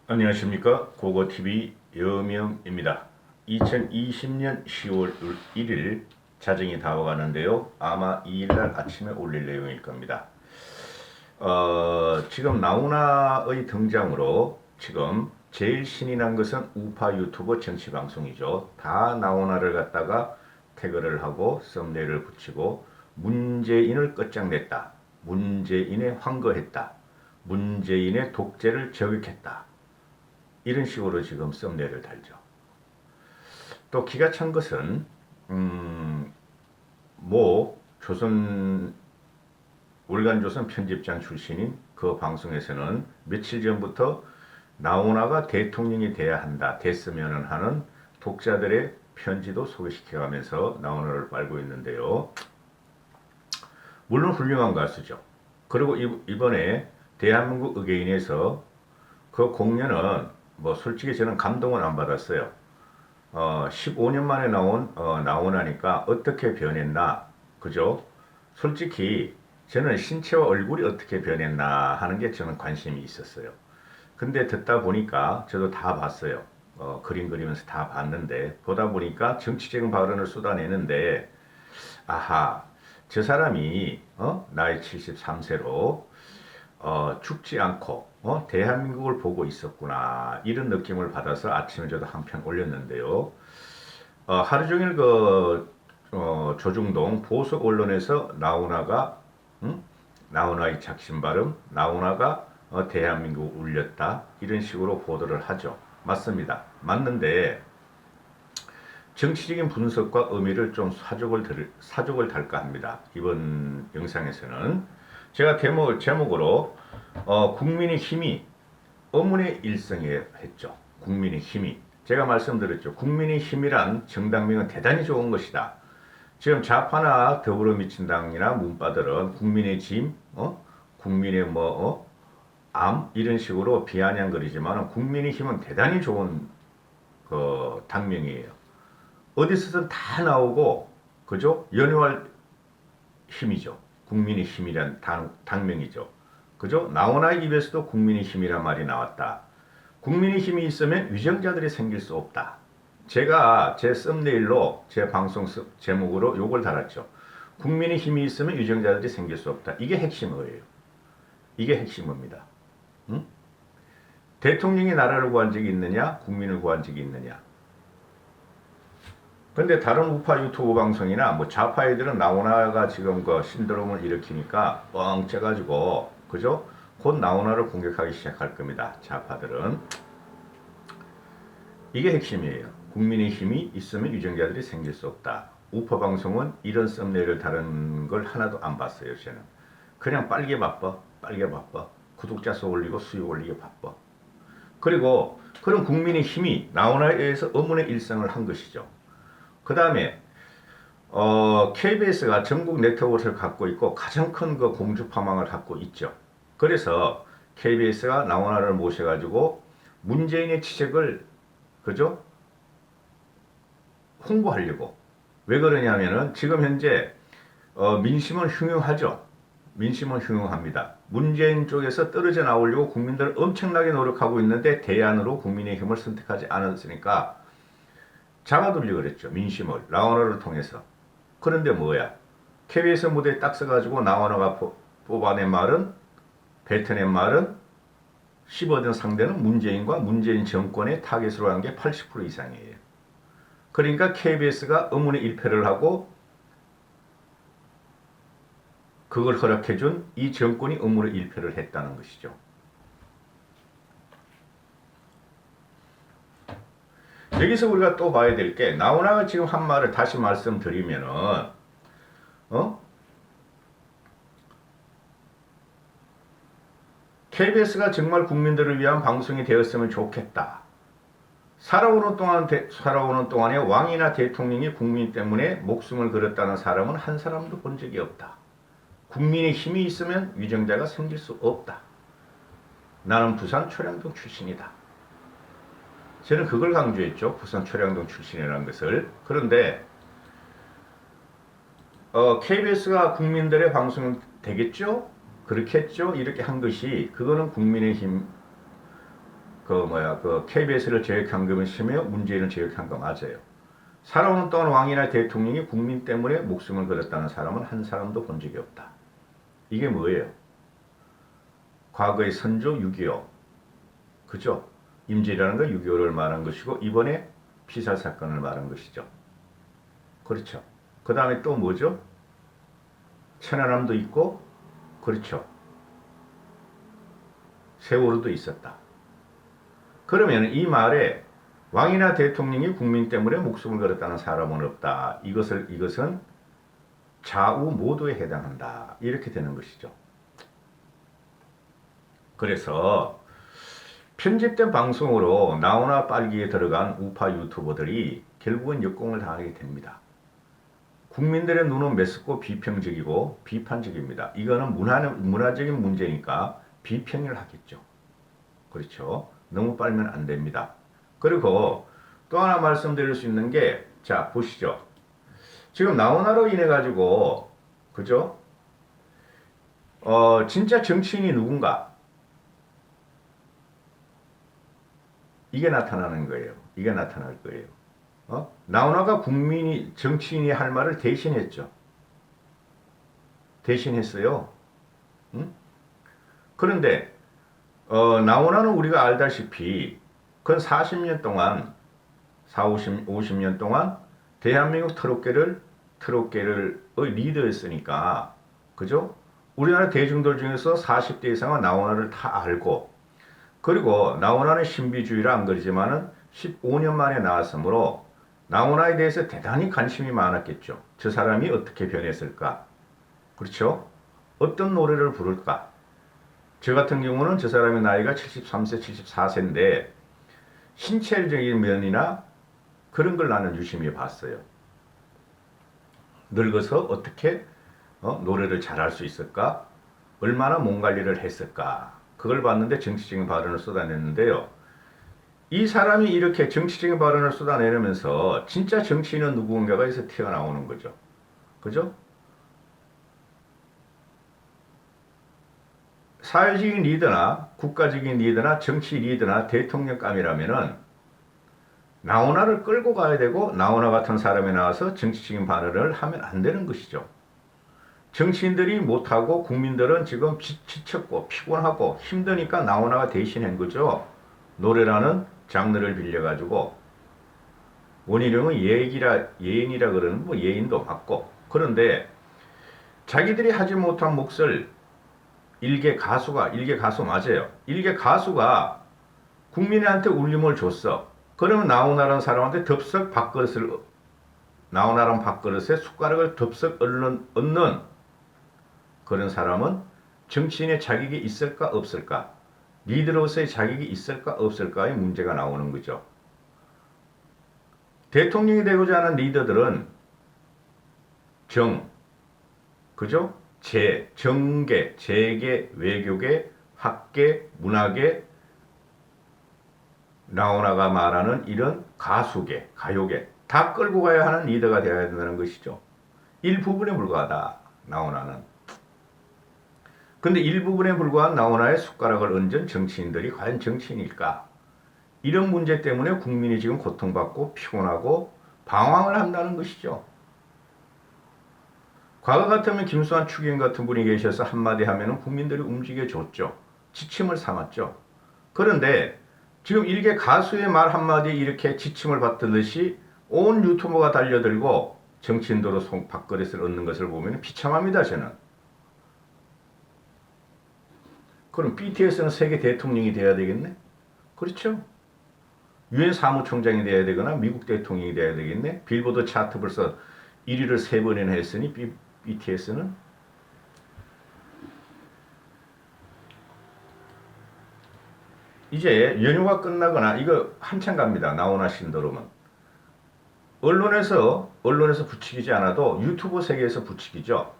안녕하십니까. 고고TV 여명입니다. 2020년 10월 1일 자정이 다가가는데요. 아마 2일날 아침에 올릴 내용일 겁니다. 지금 나훈아의 등장으로 지금 제일 신이 난 것은 우파 유튜버 정치방송이죠. 다 나훈아를 갖다가 태그를 하고 썸네일을 붙이고 문재인을 끝장냈다. 문재인에 환거했다. 문재인의 독재를 저격했다. 이런 식으로 지금 썸네일을 달죠. 또 기가 찬 것은 모 조선 월간조선 편집장 출신인 그 방송에서는 며칠 전부터 나훈아가 대통령이 돼야 한다, 됐으면 하는 독자들의 편지도 소개시켜가면서 나훈아를 빨고 있는데요. 물론 훌륭한 가수죠. 그리고 이번에 대한민국 의계인에서 그 공연은 뭐 솔직히 저는 감동은 안 받았어요. 15년 만에 나오나니까 어떻게 변했나, 그죠? 솔직히 저는 신체와 얼굴이 어떻게 변했나 하는 게 저는 관심이 있었어요. 근데 듣다 보니까 저도 다 봤어요. 그림 그리면서 다 봤는데 보다 보니까 정치적인 발언을 쏟아내는데 아하, 저 사람이 나이 73세로 죽지 않고 대한민국을 보고 있었구나 이런 느낌을 받아서 아침에 저도 한 편 올렸는데요. 하루 종일 조중동 보수 언론에서 나훈아가 나훈아의 작심 발음, 나훈아가 대한민국 울렸다 이런 식으로 보도를 하죠. 맞습니다. 맞는데 정치적인 분석과 의미를 좀 사족을 달까 합니다. 이번 영상에서는 제가 제목으로 국민의 힘이 어문의 일성에 했죠. 국민의 힘이. 제가 말씀드렸죠. 국민의 힘이란 정당명은 대단히 좋은 것이다. 지금 좌파나 더불어민주당이나 문파들은 국민의 짐, 국민의 암 이런 식으로 비아냥거리지만 국민의 힘은 대단히 좋은 그 당명이에요. 어디서든 다 나오고 그죠? 연유할 힘이죠. 국민의 힘이란 당명이죠. 그죠? 나훈아의 입에서도 국민의 힘이란 말이 나왔다. 국민의 힘이 있으면 위정자들이 생길 수 없다. 제가 제 썸네일로 제 방송 제목으로 요걸 달았죠. 국민의 힘이 있으면 위정자들이 생길 수 없다. 이게 핵심어예요. 이게 핵심입니다. 응? 대통령이 나라를 구한 적이 있느냐? 국민을 구한 적이 있느냐? 근데 다른 우파 유튜브 방송이나 뭐 좌파 애들은 나훈아가 지금 그 신드롬을 일으키니까 뻥 째가지고 그죠? 곧 나훈아를 공격하기 시작할 겁니다. 좌파들은. 이게 핵심이에요. 국민의 힘이 있으면 유정자들이 생길 수 없다. 우파 방송은 이런 썸네일을 다른 걸 하나도 안 봤어요. 저는. 그냥 빨개 바빠. 빨개 바빠. 구독자 수 올리고 수익 올리기 바빠. 그리고 그런 국민의 힘이 나훈아에 의해서 의문의 일성을 한 것이죠. 그 다음에 KBS가 전국 네트워크를 갖고 있고 가장 큰 그 공주파망을 갖고 있죠. 그래서 KBS가 나훈아를 모셔가지고 문재인의 치적을 그죠? 홍보하려고. 왜 그러냐면은 지금 현재 민심은 흉흉하죠. 민심은 흉흉합니다. 문재인 쪽에서 떨어져 나오려고 국민들 엄청나게 노력하고 있는데 대안으로 국민의힘을 선택하지 않았으니까 잡아두려고 그랬죠. 민심을 나훈아를 통해서. 그런데 뭐야? KBS 무대에 딱 서가지고 나훈아가 뽑아낸 말은 뱉어낸 말은 씹어든 상대는 문재인과 문재인 정권의 타겟으로 한 게 80% 이상이에요. 그러니까 KBS가 의문의 일패를 하고 그걸 허락해준 이 정권이 의문의 일패를 했다는 것이죠. 여기서 우리가 또 봐야 될 게 나훈아가 지금 한 말을 다시 말씀드리면은 KBS가 정말 국민들을 위한 방송이 되었으면 좋겠다. 살아오는 동안에 왕이나 대통령이 국민 때문에 목숨을 걸었다는 사람은 한 사람도 본 적이 없다. 국민의 힘이 있으면 위정자가 생길 수 없다. 나는 부산 초량동 출신이다. 저는 그걸 강조했죠. 부산 초량동 출신이라는 것을. 그런데 KBS가 국민들의 방송 되겠죠? 그렇겠죠? 이렇게 한 것이 그거는 국민의힘 그 KBS를 제외한 것이며 문재인을 제외한 거 맞아요. 살아오는 동안 왕이나 대통령이 국민 때문에 목숨을 걸었다는 사람은 한 사람도 본 적이 없다. 이게 뭐예요? 과거의 선조 6.25, 그죠? 임진이라는 건 6.25를 말한 것이고 이번에 피살 사건을 말한 것이죠. 그렇죠. 그 다음에 또 뭐죠? 천안함도 있고, 그렇죠. 세월호도 있었다. 그러면 이 말에 왕이나 대통령이 국민 때문에 목숨을 걸었다는 사람은 없다. 이것은 좌우 모두에 해당한다. 이렇게 되는 것이죠. 그래서 편집된 방송으로 나오나 빨기에 들어간 우파 유튜버들이 결국은 역공을 당하게 됩니다. 국민들의 눈은 메스고 비평적이고 비판적입니다. 이거는 문화적인 문제니까 비평을 하겠죠. 그렇죠. 너무 빨면 안 됩니다. 그리고 또 하나 말씀드릴 수 있는 게, 자, 보시죠. 지금 나오나로 인해 가지고, 그죠? 진짜 정치인이 누군가? 이게 나타나는 거예요. 이게 나타날 거예요. 나오나가 정치인이 할 말을 대신했죠. 대신했어요. 응? 그런데, 나오나는 우리가 알다시피, 그건 40년 동안, 50년 동안 대한민국 트롯계를 리더였으니까, 그죠? 우리나라 대중들 중에서 40대 이상은 나오나를 다 알고, 그리고 나오나는 신비주의라 안 그러지만은 15년 만에 나왔으므로 나오나에 대해서 대단히 관심이 많았겠죠. 저 사람이 어떻게 변했을까? 그렇죠? 어떤 노래를 부를까? 저 같은 경우는 저 사람의 나이가 73세, 74세인데 신체적인 면이나 그런 걸 나는 유심히 봤어요. 늙어서 어떻게 노래를 잘할 수 있을까? 얼마나 몸 관리를 했을까? 그걸 봤는데 정치적인 발언을 쏟아냈는데요. 이 사람이 이렇게 정치적인 발언을 쏟아내면서 진짜 정치인은 누군가가 에서 튀어나오는 거죠. 그죠? 사회적인 리더나 국가적인 리더나 정치 리더나 대통령감이라면은 나오나를 끌고 가야 되고 나오나 같은 사람이 나와서 정치적인 발언을 하면 안 되는 것이죠. 정치인들이 못하고 국민들은 지금 지쳤고 피곤하고 힘드니까 나오나가 대신한 거죠. 노래라는 장르를 빌려가지고 원희룡은 예인이라 그러는 뭐 예인도 맞고, 그런데 자기들이 하지 못한 몫을 일개 가수 맞아요. 일개 가수가 국민한테 울림을 줬어. 그러면 나오나라는 사람한테 나오나란 밥그릇에 숟가락을 덥석 얹는 그런 사람은 정치인의 자격이 있을까 없을까? 리더로서의 자격이 있을까 없을까의 문제가 나오는 거죠. 대통령이 되고자 하는 리더들은 그죠? 정계, 재계, 외교계, 학계, 문화계, 나오나가 말하는 이런 가수계, 가요계 다 끌고 가야 하는 리더가 되어야 된다는 것이죠. 일부분에 불과하다, 나오나는. 근데 일부분에 불과한 나오나의 숟가락을 얹은 정치인들이 과연 정치인일까? 이런 문제 때문에 국민이 지금 고통받고 피곤하고 방황을 한다는 것이죠. 과거 같으면 김수환 추기경 같은 분이 계셔서 한마디 하면은 국민들이 움직여줬죠. 지침을 삼았죠. 그런데 지금 일개 가수의 말 한마디에 이렇게 지침을 받듯이 온 유튜버가 달려들고 정치인도로 밥그릇을 얻는 것을 보면 비참합니다, 저는. 그럼 BTS는 세계 대통령이 돼야 되겠네? 그렇죠? 유엔 사무총장이 돼야 되거나 미국 대통령이 돼야 되겠네? 빌보드 차트 벌써 1위를 3번이나 했으니 BTS는? 이제 연휴가 끝나거나 이거 한참 갑니다. 나오나 신도롬은. 언론에서 부추기지 않아도 유튜브 세계에서 부추기죠.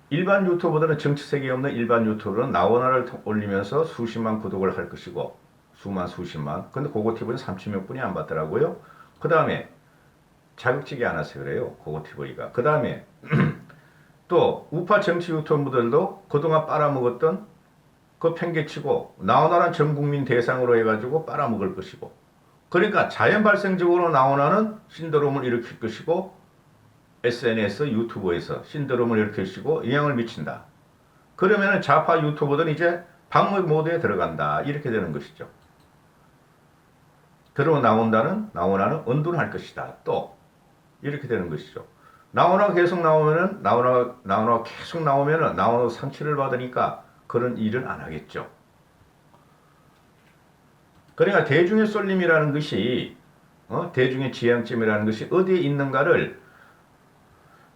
일반 유튜버들은 정치 세계에 없는 일반 유튜버는 나오나를 올리면서 수십만 구독을 할 것이고 수십만. 근데 고고TV는 3천몇 분이 안 봤더라고요. 그 다음에 자극적이 않아서 그래요. 고고TV가. 그 다음에 또 우파 정치 유튜버들도 그동안 빨아먹었던 그 팽개치고 나오나는 전 국민 대상으로 해가지고 빨아먹을 것이고, 그러니까 자연 발생적으로 나오나는 신드롬을 일으킬 것이고 SNS 유튜브에서 신드롬을 일으키고 영향을 미친다. 그러면 좌파 유튜버들은 이제 방역 모드에 들어간다. 이렇게 되는 것이죠. 들어 나오나는 은둔할 것이다. 또 이렇게 되는 것이죠. 나오나 계속 나오면은 나오나 계속 나오면은 나오나 상처를 받으니까 그런 일은 안 하겠죠. 그러니까 대중의 쏠림이라는 것이 대중의 지향점이라는 것이 어디에 있는가를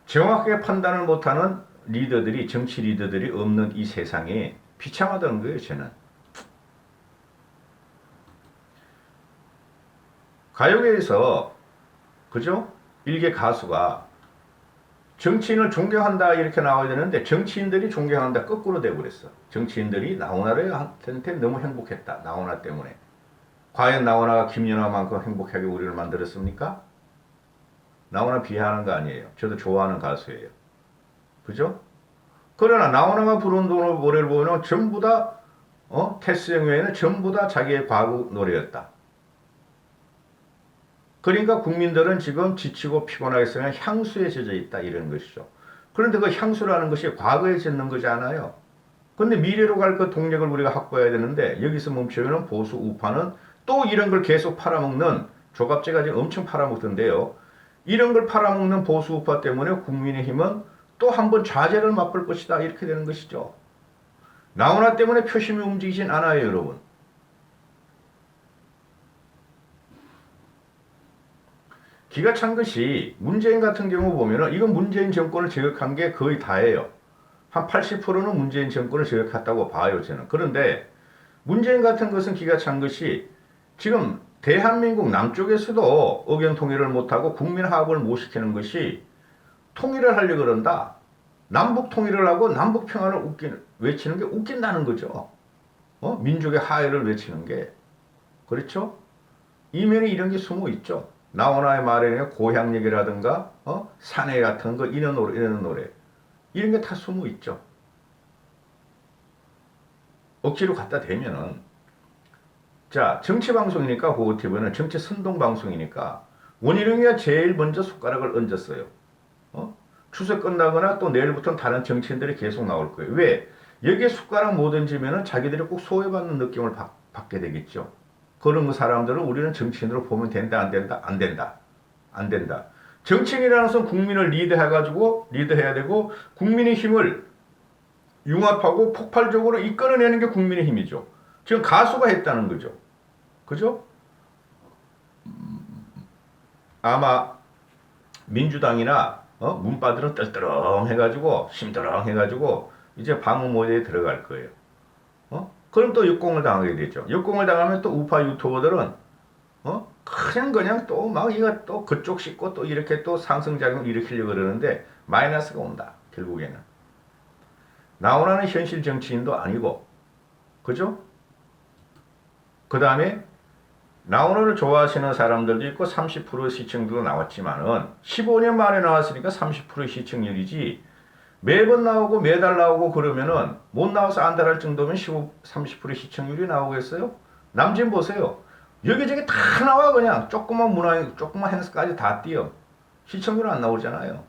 정확하게 판단을 못하는 리더들이, 정치 리더들이 없는 이 세상에 비참하다는 거예요. 저는 가요계에서 그죠? 일개 가수가 정치인을 존경한다 이렇게 나와야 되는데 정치인들이 존경한다 거꾸로 돼버렸어. 정치인들이 나훈아한테 너무 행복했다. 나훈아 때문에. 과연 나훈아가 김연아만큼 행복하게 우리를 만들었습니까? 나훈아 비하하는 거 아니에요. 저도 좋아하는 가수예요. 그죠? 그러나 나훈아가 부른 노래를 보면 전부 다 테스 형 외에는 전부 다 자기의 과거 노래였다. 그러니까 국민들은 지금 지치고 피곤하게 쓰면 향수에 젖어 있다 이런 것이죠. 그런데 그 향수라는 것이 과거에 젖는 거지 않아요. 근데 미래로 갈 그 동력을 우리가 확보해야 되는데 여기서 멈추면 보수 우파는 또 이런 걸 계속 팔아먹는, 조갑제가 지금 엄청 팔아먹던데요. 이런 걸 팔아먹는 보수 우파 때문에 국민의힘은 또 한 번 좌절을 맛볼 것이다 이렇게 되는 것이죠. 나훈아 때문에 표심이 움직이진 않아요, 여러분. 기가 찬 것이 문재인 같은 경우 보면은 이건 문재인 정권을 저격한 게 거의 다예요. 한 80%는 문재인 정권을 저격했다고 봐요, 저는. 그런데 문재인 같은 것은 기가 찬 것이 지금 대한민국 남쪽에서도 의견 통일을 못하고 국민 화합을 못 시키는 것이 통일을 하려고 그런다. 남북 통일을 하고 남북 평화를 외치는 게 웃긴다는 거죠. 민족의 화해를 외치는 게. 그렇죠? 이면에 이런 게 숨어 있죠. 나훈아의 말에는 고향 얘기라든가 사내 같은 거 이런 노래 이런 게 다 숨어 있죠. 억지로 갖다 대면은 자 정치 방송이니까 고고TV는 정치 선동 방송이니까 원희룡이가 제일 먼저 숟가락을 얹었어요. 추석 끝나거나 또 내일부터는 다른 정치인들이 계속 나올 거예요. 왜? 여기에 숟가락 못 얹으면은 자기들이 꼭 소외받는 느낌을 받게 되겠죠. 그런 사람들은 우리는 정치인으로 보면 된다, 안 된다, 안 된다, 안 된다. 정치인이라는 것은 국민을 리드해야 되고 국민의 힘을 융합하고 폭발적으로 이끌어내는 게 국민의 힘이죠. 지금 가수가 했다는 거죠. 그죠? 아마 민주당이나 문바들은 떨떠렁해가지고 심드렁해가지고 이제 방어 모드에 들어갈 거예요. 그럼 또 역공을 당하게 되죠. 역공을 당하면 또 우파 유튜버들은 그냥 또 막 이거 또 그쪽 씻고 또 이렇게 또 상승작용을 일으키려고 그러는데 마이너스가 온다. 결국에는. 나훈아는 현실 정치인도 아니고 그죠? 그 다음에 나훈아를 좋아하시는 사람들도 있고 30% 시청도 나왔지만은 15년 만에 나왔으니까 30% 시청률이지 매번 나오고 매달 나오고 그러면은 못 나와서 안달할 정도면 30% 시청률이 나오겠어요? 남진 보세요. 여기저기 다 나와 그냥 조그만 조그만 행사까지 다 띄어. 시청률 안 나오잖아요.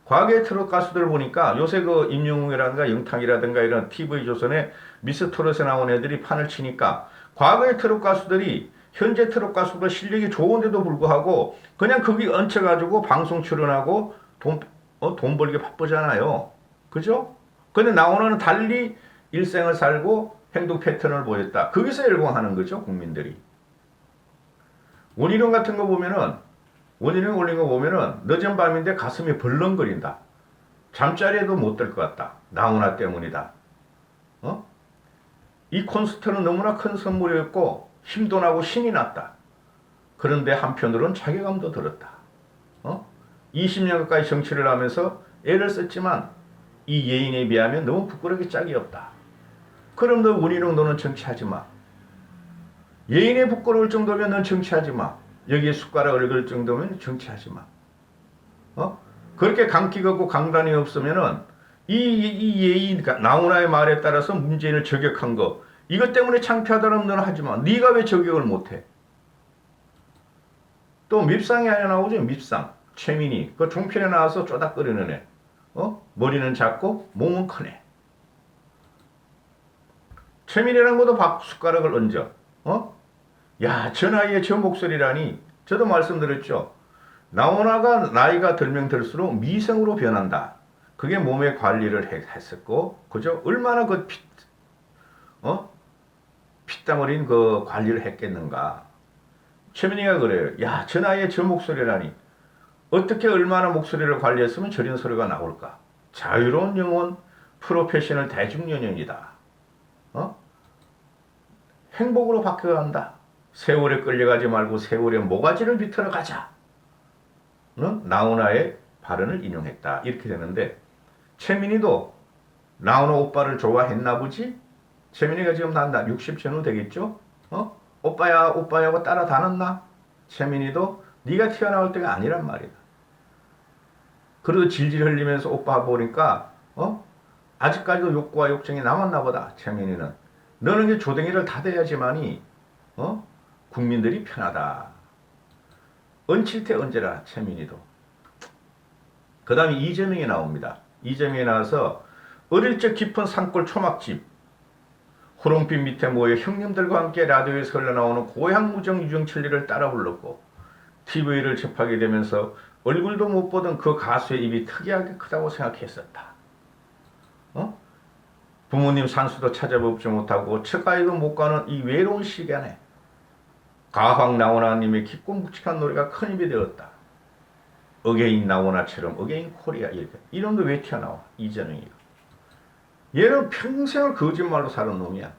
과거의 트롯 가수들 보니까 요새 그 임영웅이라든가 영탁이라든가 이런 TV조선에 미스트롯에 나온 애들이 판을 치니까 과거의 트롯 가수들이 현재 트롯 가수보다 실력이 좋은데도 불구하고 그냥 거기 얹혀가지고 방송 출연하고 돈 벌기 바쁘잖아요. 그죠? 근데 나훈아는 달리 일생을 살고 행동 패턴을 보였다. 거기서 열광하는 거죠, 국민들이. 원희룡 같은 거 보면은, 원희룡 올린 거 보면은 늦은 밤인데 가슴이 벌렁거린다. 잠자리에도 못 들 것 같다. 나훈아 때문이다. 이 콘서트는 너무나 큰 선물이었고 힘도 나고 신이 났다. 그런데 한편으로는 자괴감도 들었다. 20년 가까이 정치를 하면서 애를 썼지만 이 예인에 비하면 너무 부끄럽게 짝이 없다. 그럼 너 원희룡 너는 정치하지 마. 예인에 부끄러울 정도면 넌 정치하지 마. 여기에 숟가락을 긁을 정도면 정치하지 마. 그렇게 강기가 없고 강단이 없으면은 이 예의, 나훈아의 말에 따라서 문재인을 저격한 거, 이것 때문에 창피하다는 너는 하지만 네가 왜 저격을 못해? 또 밉상이 하나 나오죠. 밉상. 최민희. 그 종편에 나와서 쪼닥거리는 애. 머리는 작고 몸은 크네. 최민희라는 것도 밥 숟가락을 얹어. 야, 저 나이에 저 목소리라니. 저도 말씀드렸죠. 나훈아가 나이가 들면 들수록 미성으로 변한다. 그게 몸의 관리를 했었고, 그죠? 얼마나 그 피땀 흘린 그 관리를 했겠는가. 최민희가 그래요. 야, 저 나이에 저 목소리라니. 어떻게 얼마나 목소리를 관리했으면 저런 소리가 나올까? 자유로운 영혼, 프로페셔널 대중연예인이다. 행복으로 바뀌어간다. 세월에 끌려가지 말고 세월의 모가지를 비틀어 가자. 나훈아의 발언을 인용했다. 이렇게 되는데 최민희도 나훈아 오빠를 좋아했나 보지? 최민희가 지금 난 60 전후 되겠죠? 오빠야 오빠야 하고 따라다녔나? 최민희도 네가 튀어나올 때가 아니란 말이다. 그래도 질질 흘리면서 오빠 보니까 아직까지도 욕구와 욕정이 남았나 보다. 최민희는 너는 이제 조댕이를 닫아야지만이 국민들이 편하다. 얹힐 때 얹어라. 최민희도. 그 다음에 이재명이 나옵니다. 이재명이 나와서 어릴 적 깊은 산골 초막집 호롱빛 밑에 모여 형님들과 함께 라디오에서 흘러나오는 고향 무정 유정철리를 따라 불렀고 TV를 접하게 되면서 얼굴도 못 보던 그 가수의 입이 특이하게 크다고 생각했었다. 부모님 산수도 찾아보지 못하고 처가에도 못 가는 이 외로운 시간에 가황 나훈아님의 깊고 묵직한 노래가 큰 힘이 되었다. 어게인 나훈아처럼 어게인 코리아 이렇게 이름도 왜 튀어나와? 이재명이가. 얘는 평생을 거짓말로 사는 놈이야.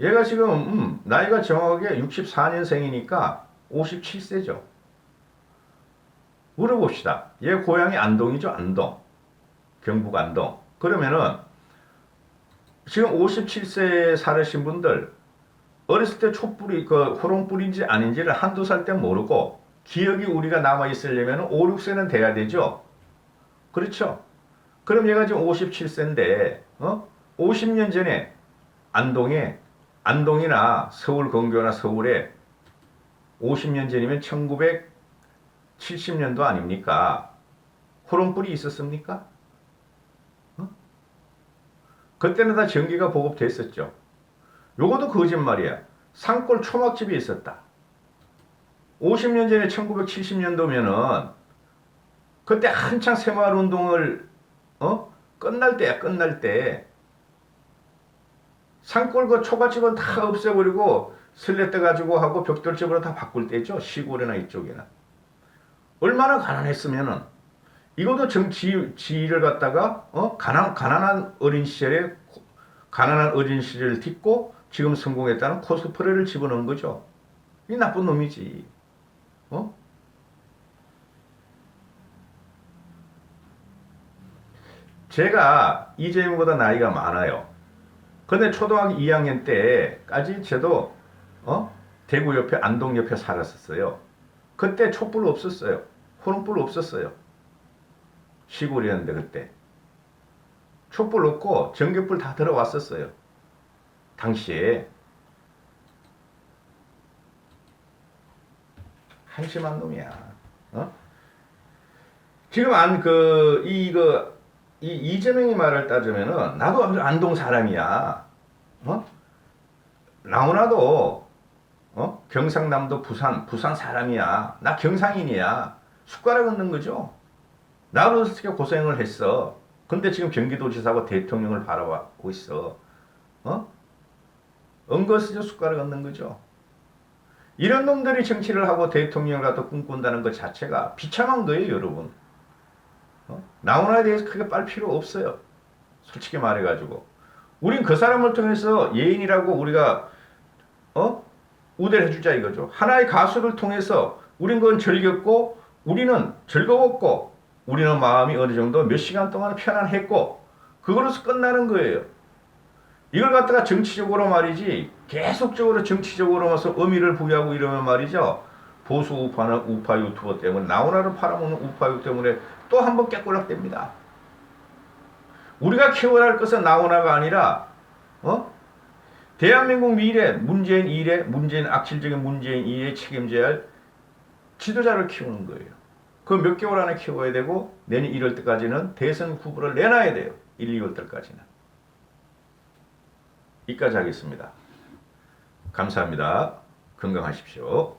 얘가 지금 나이가 정확하게 64년생이니까 57세죠. 물어봅시다. 얘 고향이 안동이죠. 안동. 경북 안동. 그러면은 지금 57세에 살으신 분들 어렸을 때 촛불이 그 호롱불인지 아닌지를 한두 살 때 모르고 기억이 우리가 남아있으려면 5, 6세는 돼야 되죠. 그렇죠. 그럼 얘가 지금 57세인데 50년 전에 안동이나 서울 근교나 서울에 50년 전이면 1970년도 아닙니까? 호롱불이 있었습니까? 그때는 다 전기가 보급됐었죠. 요것도 거짓말이야. 산골 초막집이 있었다. 50년 전에 1970년도면은 그때 한창 새마을운동을 끝날 때야. 끝날 때 산골 그 초가집은 다 없애버리고 슬레 가지고 하고 벽돌집으로 다 바꿀 때죠. 시골이나 이쪽에는. 얼마나 가난했으면은 이것도 지위를 갖다가 가난한 어린 시절에 가난한 어린 시절을 딛고 지금 성공했다는 코스프레를 집어넣은 거죠. 이 나쁜 놈이지. 제가 이재명보다 나이가 많아요. 근데 초등학교 2학년 때까지 저도 대구 옆에 안동 옆에 살았었어요. 그때 촛불 없었어요. 호롱불 없었어요. 시골이었는데 그때 촛불 없고 전기불 다 들어왔었어요. 당시에 한심한 놈이야. 지금 이재명이 말을 따지면은 나도 안동 사람이야. 나훈아도 경상남도 부산 사람이야. 나 경상인이야. 숟가락 얹는 거죠. 나도 어떻게 고생을 했어. 근데 지금 경기도지사하고 대통령을 바라보고 있어. 엉거스저 숟가락 얹는 거죠. 이런 놈들이 정치를 하고 대통령을 갖다 꿈꾼다는 것 자체가 비참한 거예요, 여러분. 나훈아에 대해서 크게 빨 필요 없어요. 솔직히 말해가지고. 우린 그 사람을 통해서 예인이라고 우리가 우대를 해주자 이거죠. 하나의 가수를 통해서 우린 그건 즐겼고 우리는 즐거웠고 우리는 마음이 어느 정도 몇 시간 동안 편안했고 그거로서 끝나는 거예요. 이걸 갖다가 정치적으로 말이지 계속적으로 정치적으로 와서 의미를 부여하고 이러면 말이죠. 보수 우파는 우파 유튜버 때문에 나훈아를 팔아먹는 우파 유튜버 때문에 또 한 번 깨꼬락됩니다. 우리가 키워야 할 것은 나오나가 아니라 대한민국 미래 문재인 1회 문재인 악질적인 문재인 2회 책임져야 할 지도자를 키우는 거예요. 그 몇 개월 안에 키워야 되고 내년 1월 때까지는 대선 후보를 내놔야 돼요. 1, 2월 때까지는. 여기까지 하겠습니다. 감사합니다. 건강하십시오.